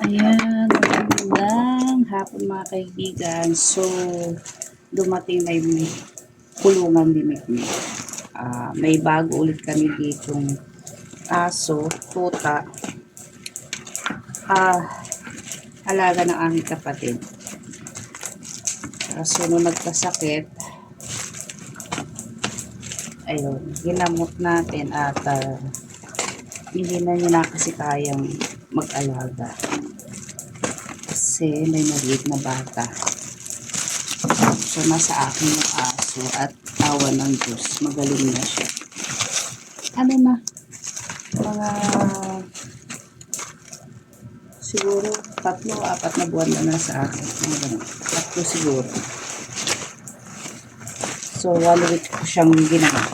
Ayan, magandang hapon mga kaibigan. So, dumating na yung kulungan ni Mikmi. May bago ulit kami ditong aso, tuta. Alaga ng aming kapatid. So, nung nagkasakit, ayun, ginamot natin at hindi na niya na kasi kayang mag-alaga. Kasi may maliit na bata. So, nasa akin yung aso at awa ng Diyos. Magaling na siya. Ano na? Mga siguro 3-4 na buwan na nasa akin. Tatlo siguro. So, 1 week ko siyang ginawa.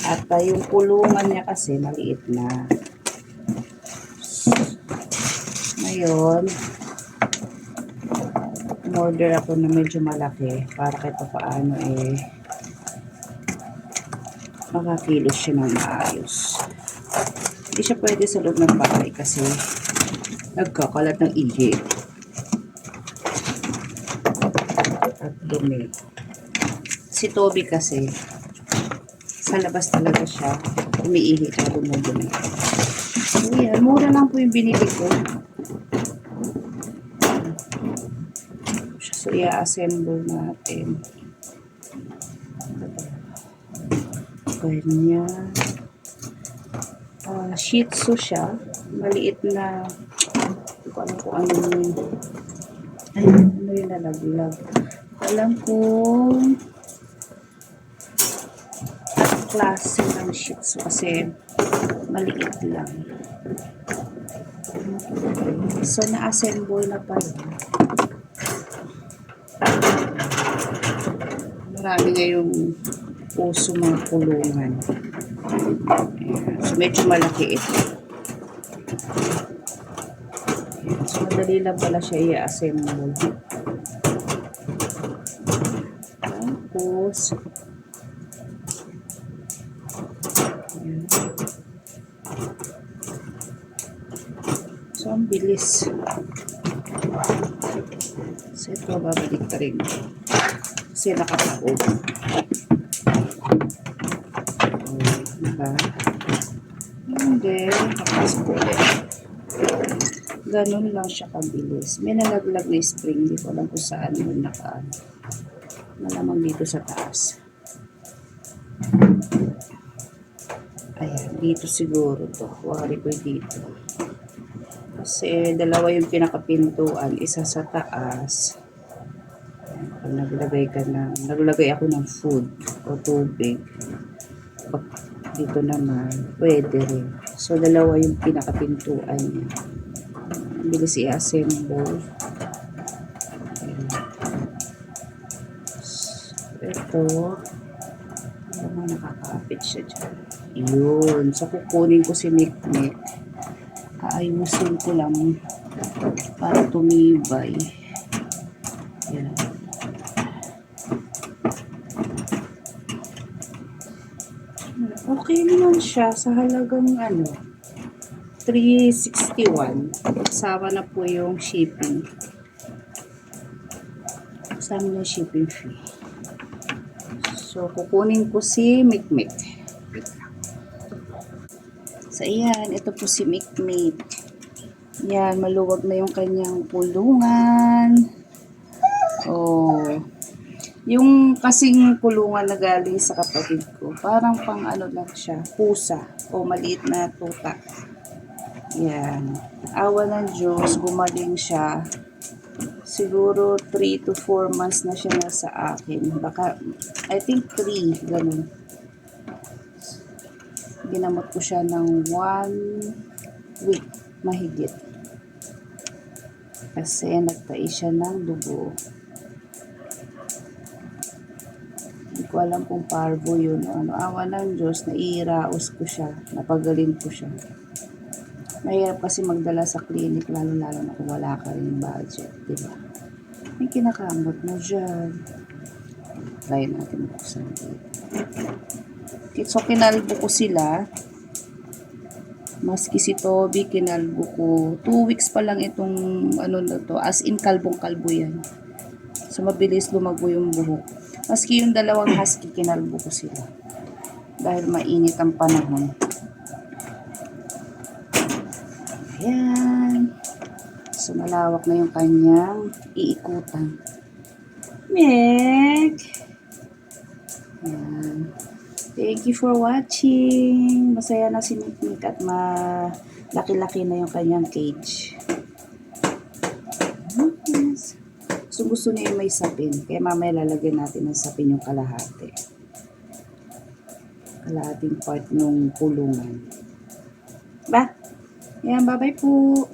At yung kulungan niya kasi maliit na. Ngayon, order ako na medyo malaki para kahit paano makakilos siya ng maayos. Hindi siya pwede sa loob ng bahay kasi nagkakalat ng ihi at dumi. Si Toby kasi sa labas talaga siya umiihi at dumudumi. So yan, mura lang po yung binili ko. So i-assemble natin. Ganyan. Shih Tzu siya. Maliit na, hindi ko alam kung ano yung nalaglag. Alam kong klase ng Shih Tzu kasi maliit lang. So, na-assemble na pala. Marami ngayong puso mga kulungan. So, medyo malaki ito. So, madali lang pala siya i-assemble. Tapos, so, ang bilis. So, ito, babalik ka rin. Kasi nakataob. Diba? And then, kapasok ulit. Ganun lang siya kabilis. May nalaglag na spring. Hindi ko alam kung saan yun nakaan. Malamang dito sa taas. Ayan, dito siguro to. Wari ko dito. Kasi dalawa yung pinakapintuan. Isa sa taas. Ayan, naglagay ako ng food o tubig. Dito naman, pwede rin. So, dalawa yung pinakapintuan niya. Bilis i-assemble. Ito, nakakapit siya dyan. Yun. So, kukunin ko si Mikmik. Aayusin ko lang para tumibay. Yan. Okay naman siya sa halagang 361. Kasama na po yung shipping. Kasama na yung shipping fee. So, kukunin ko si Mikmik. So, ayan. Ito po si Mikmik. Yan, maluwag na yung kanyang pulungan. Oh. Yung kasing kulungan na galing sa kapatid ko, parang pang lang siya, pusa o maliit na tuta. Yan. Awa ng Diyos, gumaling siya. Siguro 3 to 4 months na siya nasa akin. Baka, I think 3, ganun. Ginamot ko siya ng 1 week, mahigit. Kasi nagtais siya ng dugo. Hindi ko alam kung parvo yun. Awa ng Diyos, naiiraos ko siya. Napagaling ko siya. Mahirap kasi magdala sa clinic, lalo-lalo na kung wala ka rin budget. Diba? May kinakamot mo dyan. Try natin buksan dito. So, kinalbo ko sila. Maski si Toby, kinalbo ko. 2 weeks pa lang itong ano na to. As in, kalbong-kalbo yan. So, mabilis lumago yung buhok. Maski yung dalawang husky, kinalbo ko sila. Dahil mainit ang panahon. Ayan. So, malawak na yung kanyang iikutan. Meg! Ayan. Thank you for watching. Masaya na si Mikmik at malaki-laki na yung kanyang cage. Yes. So, gusto niya yung may sapin. Kaya mamaya lalagyan natin ng sapin yung kalahati. Kalahating part nung kulungan. Ba? Yan, bye-bye po.